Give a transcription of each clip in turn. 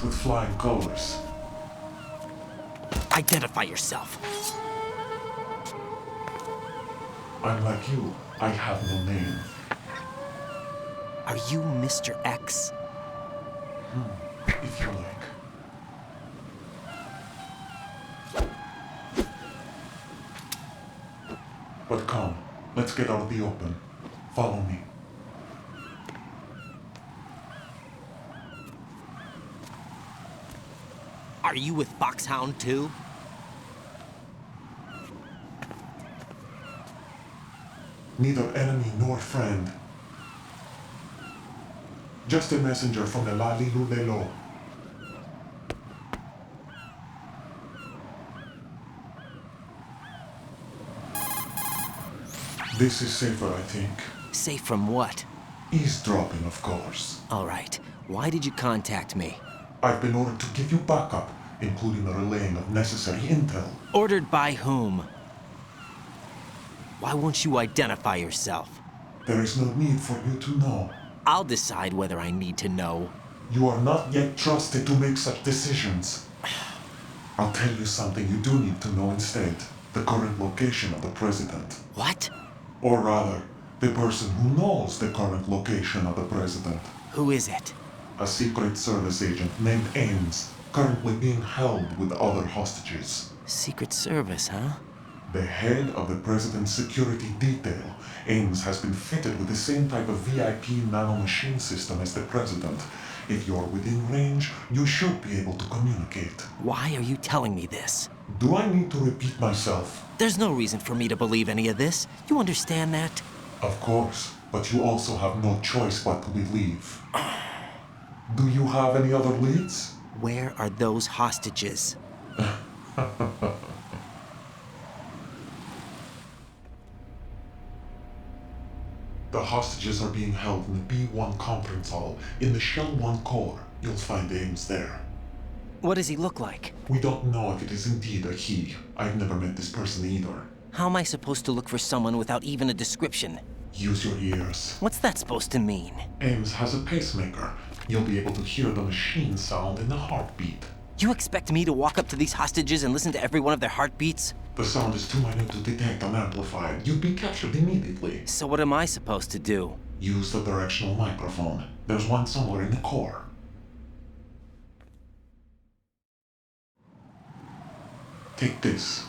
with flying colors. Identify yourself. I'm like you. I have no name. Are you Mr. X? If you like. But come, let's get out of the open. Follow me. Are you with Foxhound too? Neither enemy nor friend. Just a messenger from the Lalilulelo. This is safer, I think. Safe from what? Eavesdropping, of course. All right. Why did you contact me? I've been ordered to give you backup, including the relaying of necessary intel. Ordered by whom? Why won't you identify yourself? There is no need for you to know. I'll decide whether I need to know. You are not yet trusted to make such decisions. I'll tell you something you do need to know instead. The current location of the president. What? Or rather, the person who knows the current location of the president. Who is it? A Secret Service agent named Ames, currently being held with other hostages. Secret Service, huh? The head of the president's security detail, Ames has been fitted with the same type of VIP nanomachine system as the president. If you're within range, you should be able to communicate. Why are you telling me this? Do I need to repeat myself? There's no reason for me to believe any of this. You understand that? Of course, but you also have no choice but to believe. Do you have any other leads? Where are those hostages? The hostages are being held in the B1 conference hall in the Shell 1 core. You'll find Ames there. What does he look like? We don't know if it is indeed a he. I've never met this person either. How am I supposed to look for someone without even a description? Use your ears. What's that supposed to mean? Ames has a pacemaker. You'll be able to hear the machine sound in the heartbeat. You expect me to walk up to these hostages and listen to every one of their heartbeats? The sound is too minute to detect and amplify it. You'd be captured immediately. So what am I supposed to do? Use the directional microphone. There's one somewhere in the core. Take this.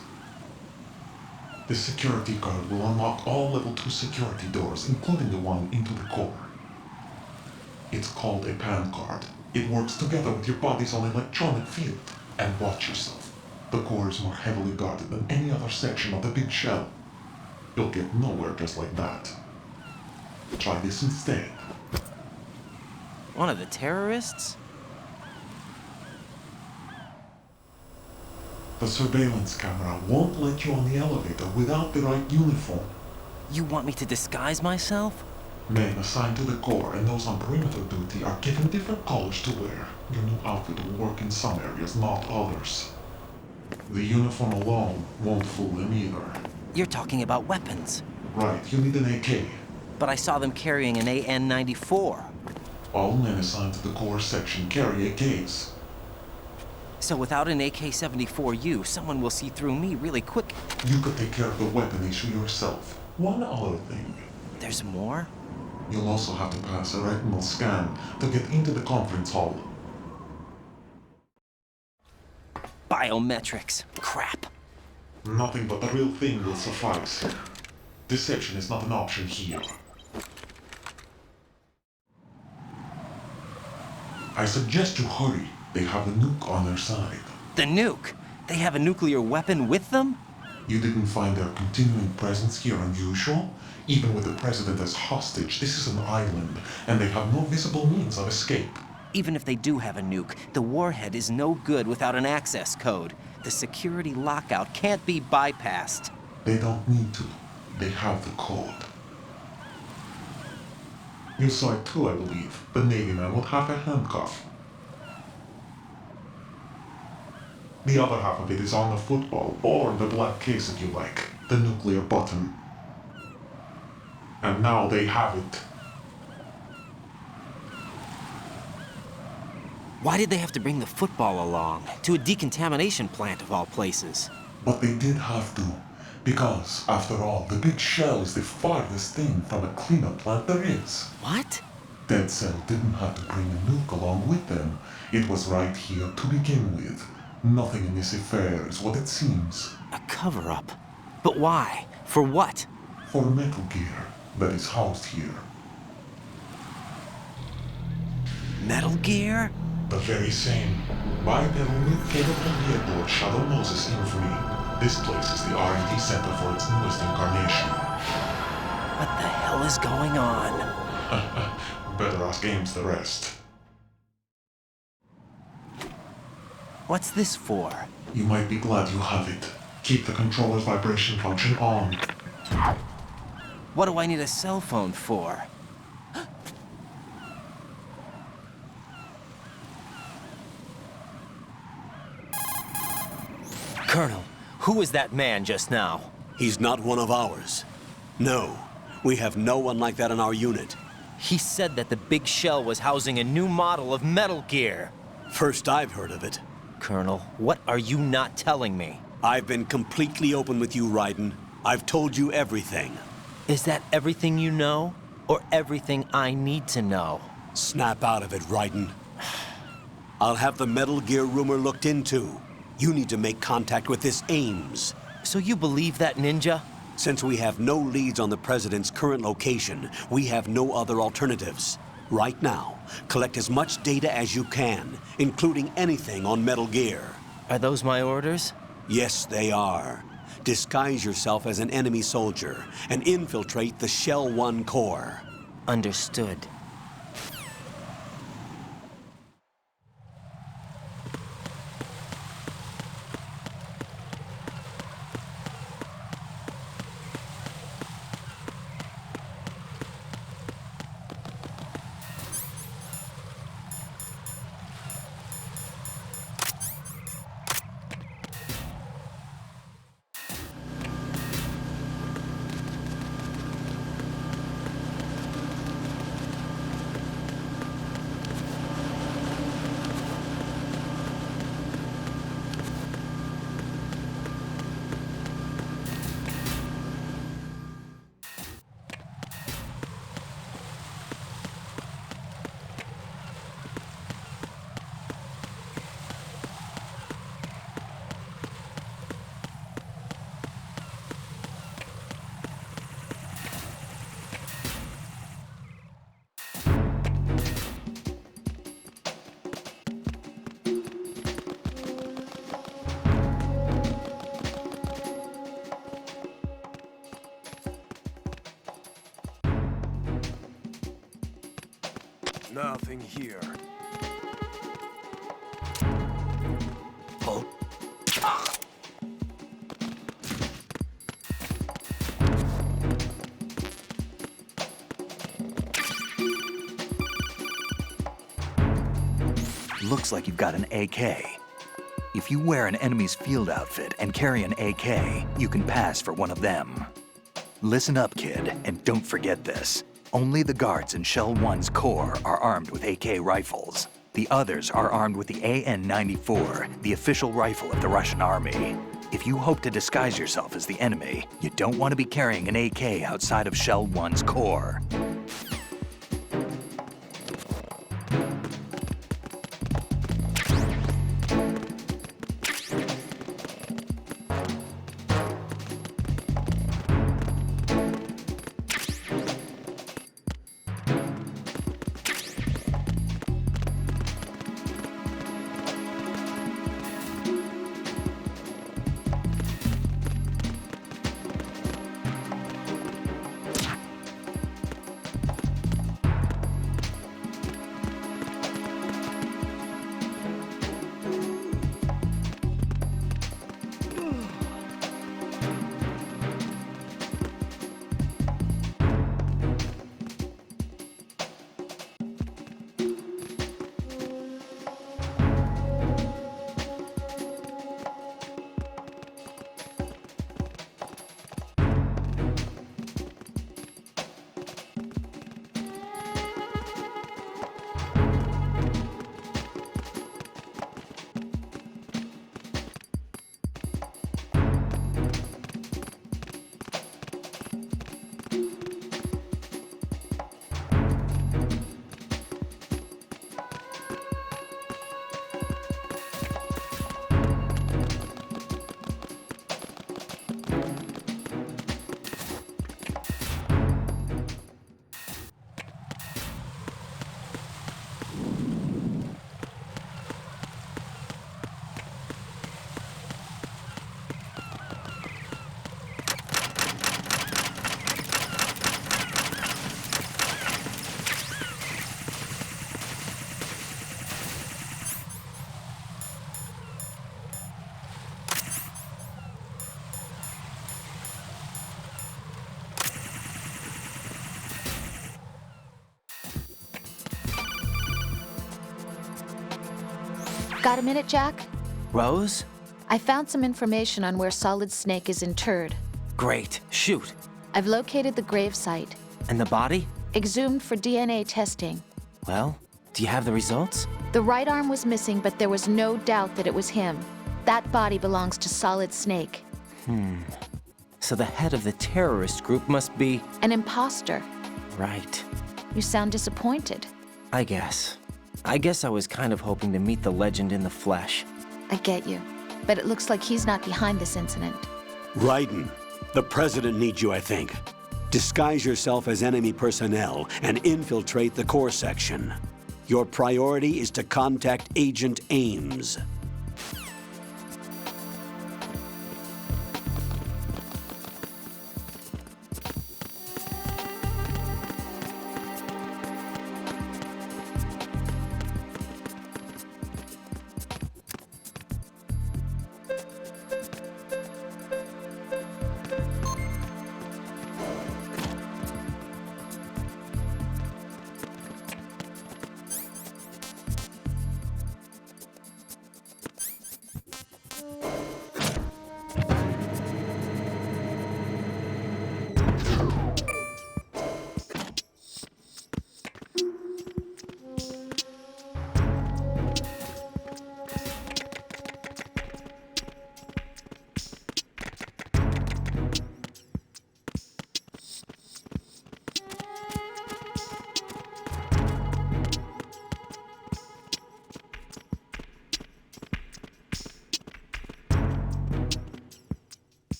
The security card will unlock all level 2 security doors, including the one into the core. It's called a PAN card. It works together with your body's own electronic field. And watch yourself. The core is more heavily guarded than any other section of the big shell. You'll get nowhere just like that. Try this instead. One of the terrorists? The surveillance camera won't let you on the elevator without the right uniform. You want me to disguise myself? Men assigned to the core and those on perimeter duty are given different colors to wear. Your new outfit will work in some areas, not others. The uniform alone won't fool them either. You're talking about weapons. Right, you need an AK. But I saw them carrying an AN-94. All men assigned to the core section carry AKs. So without an AK-74U, someone will see through me really quick. You could take care of the weapon issue yourself. One other thing. There's more? You'll also have to pass a retinal scan to get into the conference hall. Biometrics. Crap. Nothing but the real thing will suffice. Deception is not an option here. I suggest you hurry. They have the nuke on their side. The nuke? They have a nuclear weapon with them? You didn't find their continuing presence here unusual? Even with the president as hostage, this is an island, and they have no visible means of escape. Even if they do have a nuke, the warhead is no good without an access code. The security lockout can't be bypassed. They don't need to. They have the code. You saw it too, I believe. The Navy man with half a handcuff. The other half of it is on the football, or the black case if you like. The nuclear button. And now they have it. Why did they have to bring the football along? To a decontamination plant of all places. But they did have to. Because, after all, the big shell is the farthest thing from a cleanup plant there is. What? Dead Cell didn't have to bring a nuke along with them. It was right here to begin with. Nothing in this affair is what it seems. A cover-up? But why? For what? For Metal Gear that is housed here. Metal Gear? The very same. Bipedal nuke-capable vehicle Shadow Moses Infamy. This place is the R&D center for its newest incarnation. What the hell is going on? Better ask Ames the rest. What's this for? You might be glad you have it. Keep the controller's vibration function on. What do I need a cell phone for? Colonel, who was that man just now? He's not one of ours. No, we have no one like that in our unit. He said that the big shell was housing a new model of Metal Gear. First I've heard of it. Colonel, what are you not telling me? I've been completely open with you, Raiden. I've told you everything. Is that everything you know? Or everything I need to know? Snap out of it, Raiden. I'll have the Metal Gear rumor looked into. You need to make contact with this Ames. So you believe that ninja? Since we have no leads on the President's current location, we have no other alternatives. Right now, collect as much data as you can, including anything on Metal Gear. Are those my orders? Yes, they are. Disguise yourself as an enemy soldier and infiltrate the Shell 1 core. Understood. Nothing here. Oh. Looks like you've got an AK. If you wear an enemy's field outfit and carry an AK, you can pass for one of them. Listen up, kid, and don't forget this. Only the guards in Shell 1's core are armed with AK rifles. The others are armed with the AN-94, the official rifle of the Russian army. If you hope to disguise yourself as the enemy, you don't want to be carrying an AK outside of Shell 1's core. Got a minute, Jack? Rose? I found some information on where Solid Snake is interred. Great. Shoot. I've located the grave site. And the body? Exhumed for DNA testing. Well, do you have the results? The right arm was missing, but there was no doubt that it was him. That body belongs to Solid Snake. So the head of the terrorist group must be... An imposter. Right. You sound disappointed. I guess I was kind of hoping to meet the legend in the flesh. I get you. But it looks like he's not behind this incident. Raiden, the President needs you, I think. Disguise yourself as enemy personnel and infiltrate the core section. Your priority is to contact Agent Ames.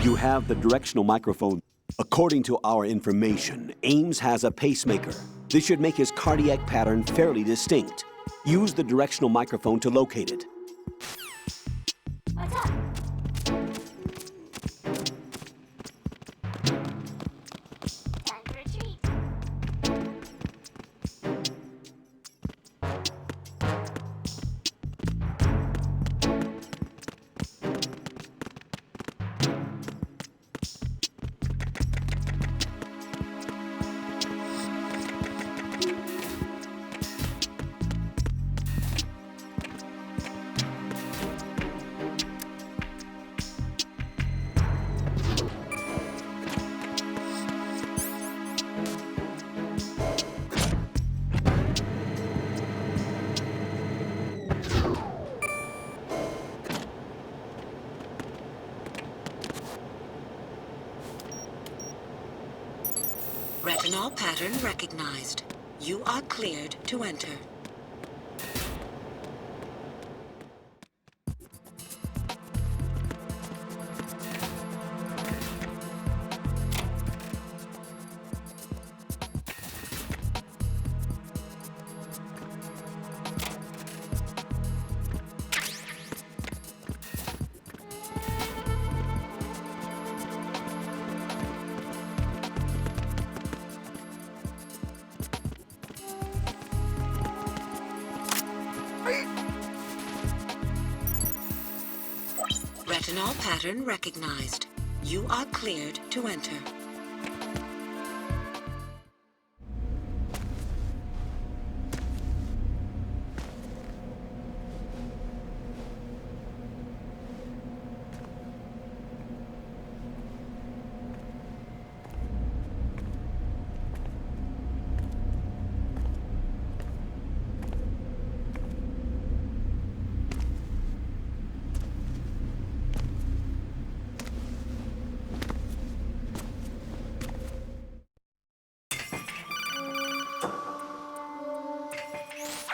You have the directional microphone. According to our information, Ames has a pacemaker. This should make his cardiac pattern fairly distinct. Use the directional microphone to locate it. What's up? Time for a treat. Retinol pattern recognized. You are cleared to enter. Retinol pattern recognized. You are cleared to enter.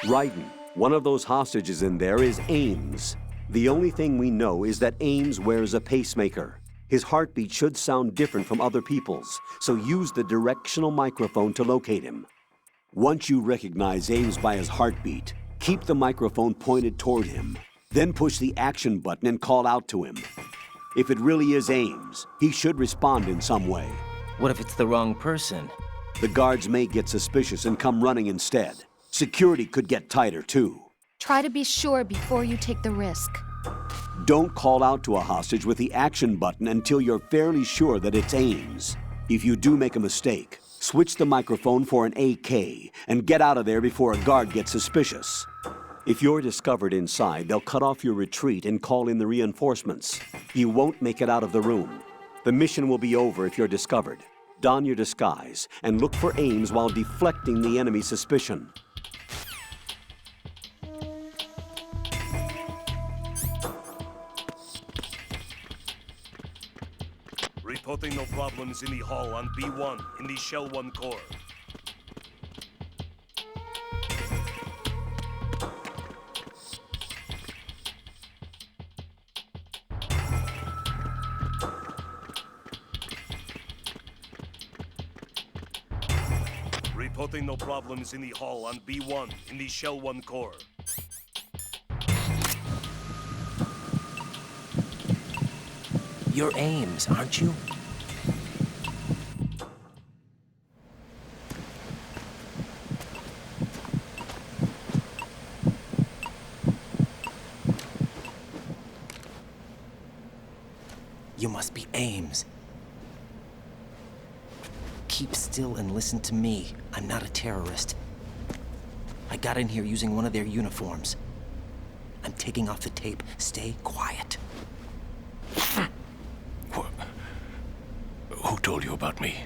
Raiden, one of those hostages in there is Ames. The only thing we know is that Ames wears a pacemaker. His heartbeat should sound different from other people's, so use the directional microphone to locate him. Once you recognize Ames by his heartbeat, keep the microphone pointed toward him. Then push the action button and call out to him. If it really is Ames, he should respond in some way. What if it's the wrong person? The guards may get suspicious and come running instead. Security could get tighter, too. Try to be sure before you take the risk. Don't call out to a hostage with the action button until you're fairly sure that it's Ames. If you do make a mistake, switch the microphone for an AK and get out of there before a guard gets suspicious. If you're discovered inside, they'll cut off your retreat and call in the reinforcements. You won't make it out of the room. The mission will be over if you're discovered. Don your disguise and look for Ames while deflecting the enemy's suspicion. Reporting no problems in the hall on B1 in the Shell 1 core. Reporting no problems in the hall on B1 in the Shell 1 core. You're Ames, aren't you? You must be Ames. Keep still and listen to me. I'm not a terrorist. I got in here using one of their uniforms. I'm taking off the tape. Stay quiet. Who told you about me?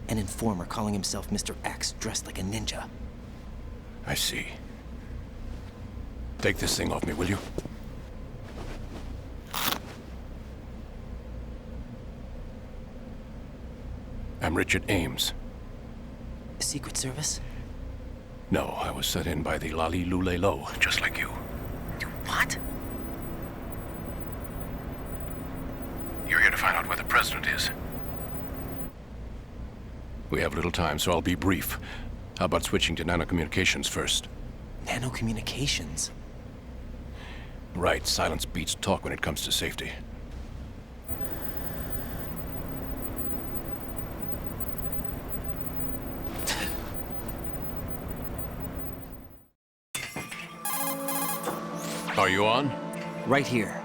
An informer calling himself Mr. X, dressed like a ninja. I see. Take this thing off me, will you? I'm Richard Ames. Secret Service? No, I was sent in by the Lali Lule Lo, just like you. What? You're here to find out where the president is. We have little time, so I'll be brief. How about switching to nanocommunications first? Nanocommunications? Right, silence beats talk when it comes to safety. Are you on? Right here.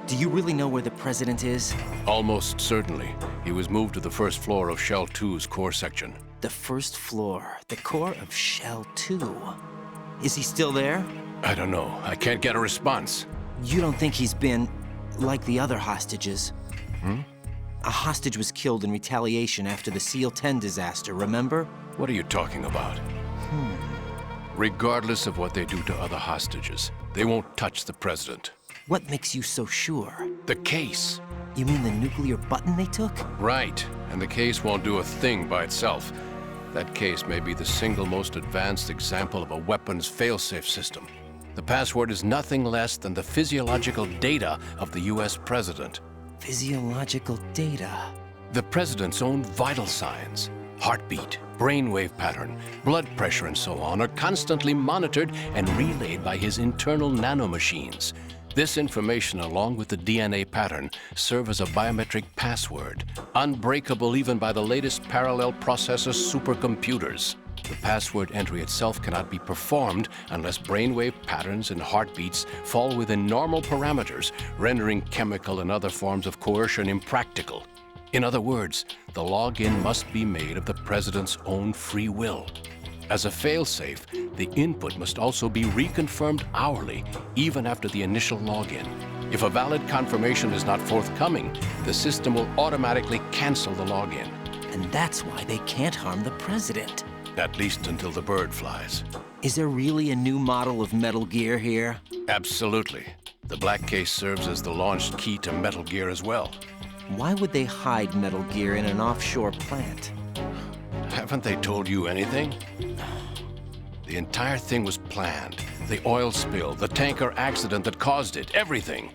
Do you really know where the president is? Almost certainly. He was moved to the first floor of Shell 2's core section. The first floor, the core of Shell 2. Is he still there? I don't know. I can't get a response. You don't think he's been like the other hostages? A hostage was killed in retaliation after the SEAL 10 disaster, remember? What are you talking about? Regardless of what they do to other hostages, they won't touch the president. What makes you so sure? The case. You mean the nuclear button they took? Right. And the case won't do a thing by itself. That case may be the single most advanced example of a weapons failsafe system. The password is nothing less than the physiological data of the US president. Physiological data? The president's own vital signs, heartbeat, brainwave pattern, blood pressure, and so on, are constantly monitored and relayed by his internal nanomachines. This information, along with the DNA pattern, serve as a biometric password, unbreakable even by the latest parallel processor supercomputers. The password entry itself cannot be performed unless brainwave patterns and heartbeats fall within normal parameters, rendering chemical and other forms of coercion impractical. In other words, the login must be made of the president's own free will. As a failsafe, the input must also be reconfirmed hourly, even after the initial login. If a valid confirmation is not forthcoming, the system will automatically cancel the login. And that's why they can't harm the president. At least until the bird flies. Is there really a new model of Metal Gear here? Absolutely. The black case serves as the launch key to Metal Gear as well. Why would they hide Metal Gear in an offshore plant? Haven't they told you anything? The entire thing was planned. The oil spill, the tanker accident that caused it, everything.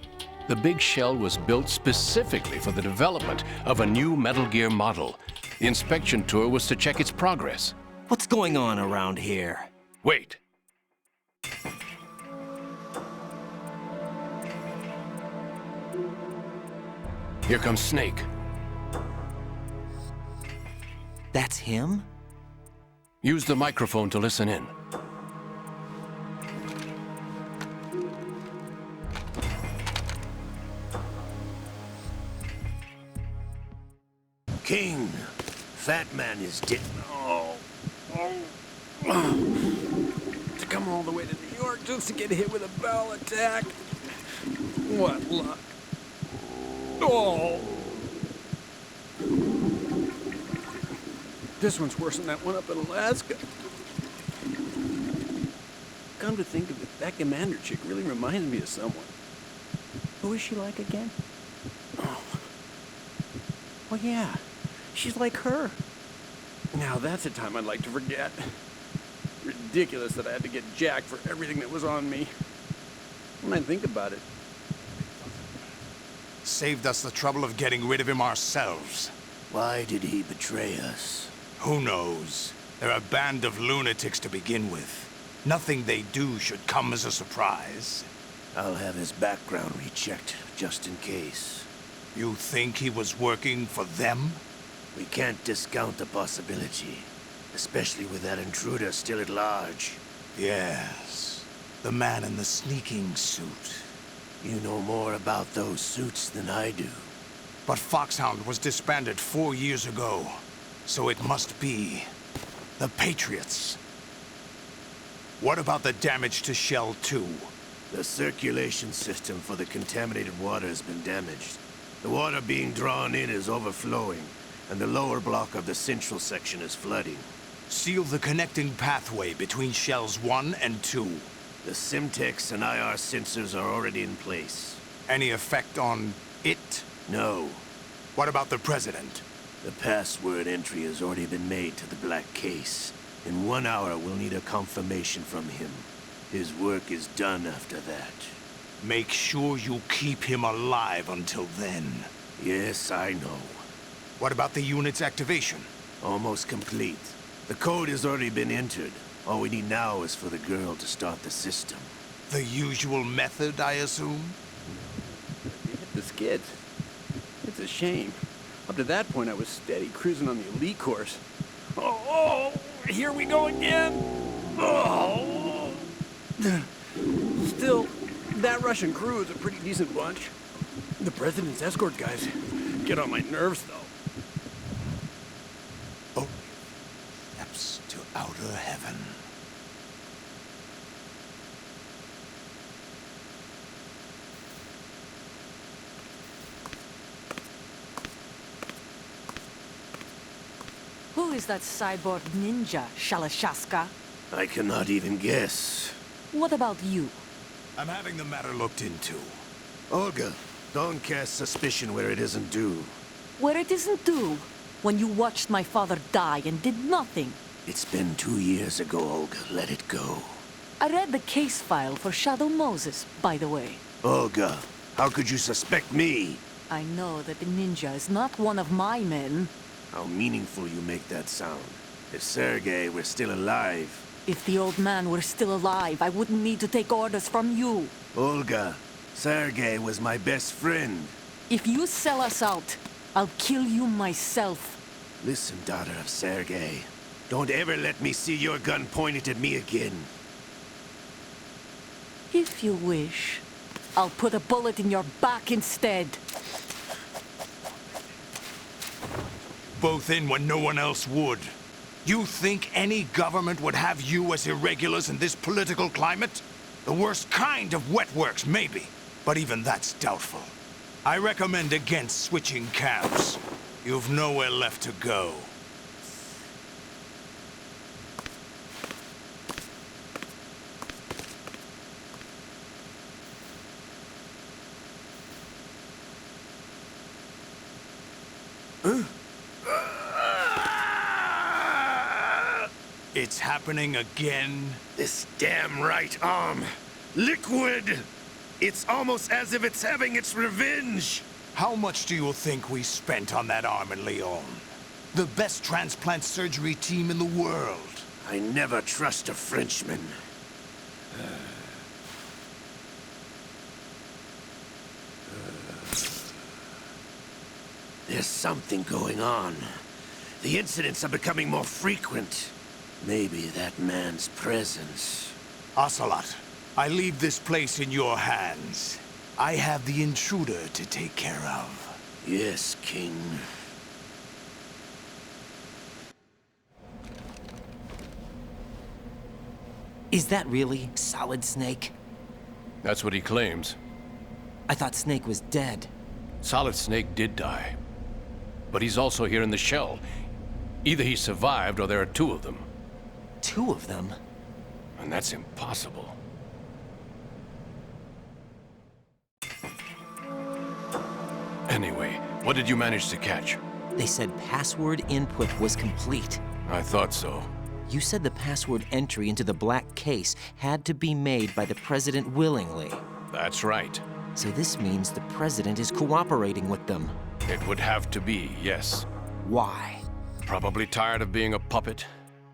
The big shell was built specifically for the development of a new Metal Gear model. The inspection tour was to check its progress. What's going on around here? Wait. Here comes Snake. That's him? Use the microphone to listen in. King, Fat Man is dead. To come all the way to New York just to get hit with a bowel attack. What luck. Oh. This one's worse than that one up in Alaska. Come to think of it, that commander chick really reminds me of someone. Who is she like again? Oh. Well, yeah. She's like her. Now that's a time I'd like to forget. Ridiculous that I had to get jacked for everything that was on me. When I think about it. Saved us the trouble of getting rid of him ourselves. Why did he betray us? Who knows? They're a band of lunatics to begin with. Nothing they do should come as a surprise. I'll have his background rechecked, just in case. You think he was working for them? We can't discount the possibility. Especially with that intruder still at large. Yes. The man in the sneaking suit. You know more about those suits than I do. But Foxhound was disbanded 4 years ago. So it must be the Patriots. What about the damage to Shell 2? The circulation system for the contaminated water has been damaged. The water being drawn in is overflowing, and the lower block of the central section is flooding. Seal the connecting pathway between Shells 1 and 2. The Simtex and IR sensors are already in place. Any effect on it? No. What about the President? The password entry has already been made to the black case. In 1 hour, we'll need a confirmation from him. His work is done after that. Make sure you keep him alive until then. Yes, I know. What about the unit's activation? Almost complete. The code has already been entered. All we need now is for the girl to start the system. The usual method, I assume? You hit the skids. It's a shame. Up to that point, I was steady cruising on the elite course. Oh, here we go again! Oh. Still, that Russian crew is a pretty decent bunch. The President's escort guys get on my nerves, though. Oh, steps to outer heaven. Who is that cyborg ninja, Shalashaska? I cannot even guess. What about you? I'm having the matter looked into. Olga, don't cast suspicion where it isn't due. Where it isn't due? When you watched my father die and did nothing. It's been 2 years ago, Olga. Let it go. I read the case file for Shadow Moses, by the way. Olga, how could you suspect me? I know that the ninja is not one of my men. How meaningful you make that sound. If Sergei were still alive... If the old man were still alive, I wouldn't need to take orders from you. Olga, Sergei was my best friend. If you sell us out, I'll kill you myself. Listen, daughter of Sergei. Don't ever let me see your gun pointed at me again. If you wish, I'll put a bullet in your back instead. Both in when no one else would. You think any government would have you as irregulars in this political climate? The worst kind of wet works, maybe. But even that's doubtful. I recommend against switching camps. You've nowhere left to go. It's happening again? This damn right arm. Liquid! It's almost as if it's having its revenge. How much do you think we spent on that arm in Lyon? The best transplant surgery team in the world. I never trust a Frenchman. There's something going on. The incidents are becoming more frequent. Maybe that man's presence. Ocelot, I leave this place in your hands. I have the intruder to take care of. Yes, King. Is that really Solid Snake? That's what he claims. I thought Snake was dead. Solid Snake did die. But he's also here in the shell. Either he survived or there are two of them. Two of them? And that's impossible. Anyway, what did you manage to catch? They said password input was complete. I thought so. You said the password entry into the black case had to be made by the president willingly. That's right. So this means the president is cooperating with them. It would have to be, yes. Why? Probably tired of being a puppet,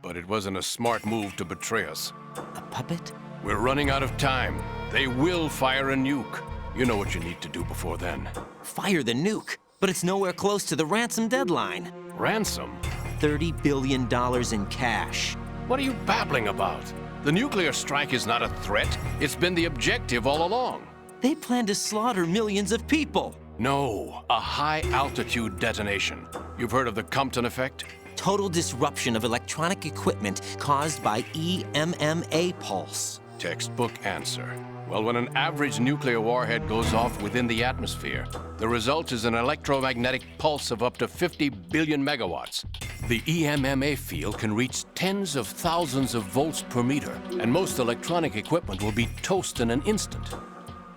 but it wasn't a smart move to betray us. A puppet? We're running out of time. They will fire a nuke. You know what you need to do before then. Fire the nuke? But it's nowhere close to the ransom deadline. Ransom? $30 billion in cash. What are you babbling about? The nuclear strike is not a threat. It's been the objective all along. They plan to slaughter millions of people. No, a high-altitude detonation. You've heard of the Compton effect? Total disruption of electronic equipment caused by EMMA pulse. Textbook answer. Well, when an average nuclear warhead goes off within the atmosphere, the result is an electromagnetic pulse of up to 50 billion megawatts. The EMMA field can reach tens of thousands of volts per meter, and most electronic equipment will be toast in an instant.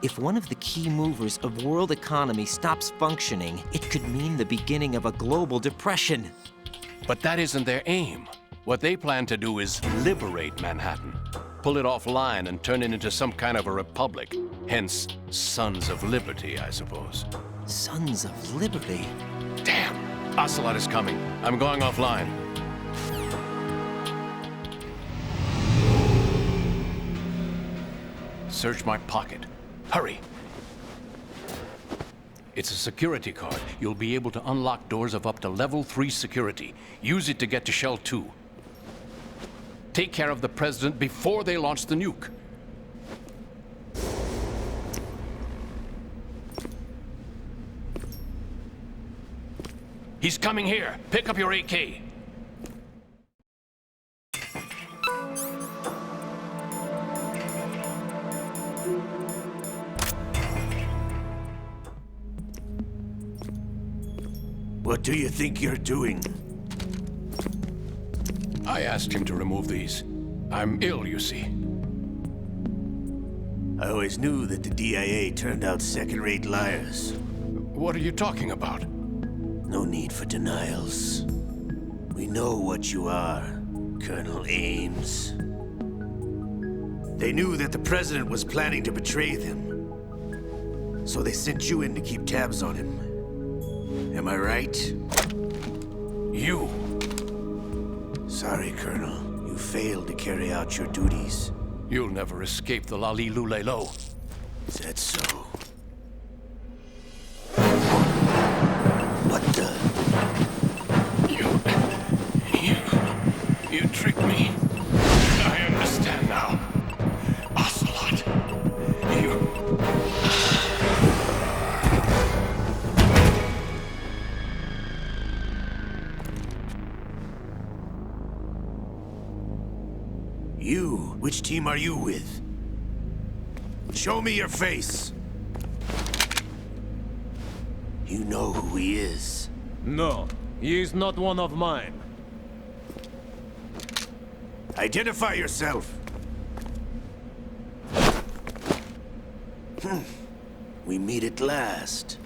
If one of the key movers of world economy stops functioning, it could mean the beginning of a global depression. But that isn't their aim. What they plan to do is liberate Manhattan. Pull it offline and turn it into some kind of a republic. Hence, Sons of Liberty, I suppose. Sons of Liberty? Damn! Ocelot is coming. I'm going offline. Search my pocket. Hurry! It's a security card. You'll be able to unlock doors of up to level 3 security. Use it to get to Shell 2. Take care of the president before they launch the nuke. He's coming here. Pick up your AK. What do you think you're doing? I asked him to remove these. I'm ill, you see. I always knew that the DIA turned out second-rate liars. What are you talking about? No need for denials. We know what you are, Colonel Ames. They knew that the president was planning to betray them. So they sent you in to keep tabs on him. Am I right? You. Sorry, Colonel. You failed to carry out your duties. You'll never escape the Lali-Lulelo. Is that so? What the? You tricked me. I understand now. Ocelot. You? Which team are you with? Show me your face! You know who he is. No, he is not one of mine. Identify yourself! We meet at last.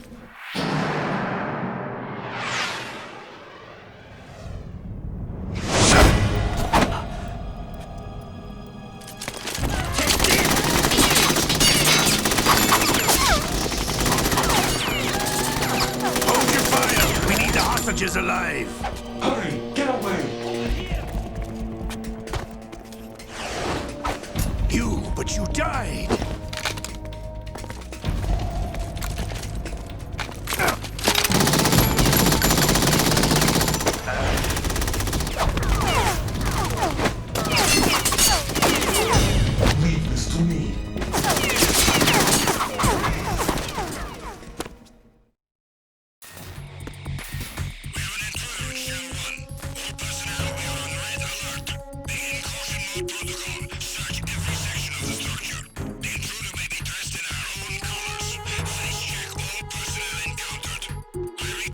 Hold your fire! We need the hostages alive!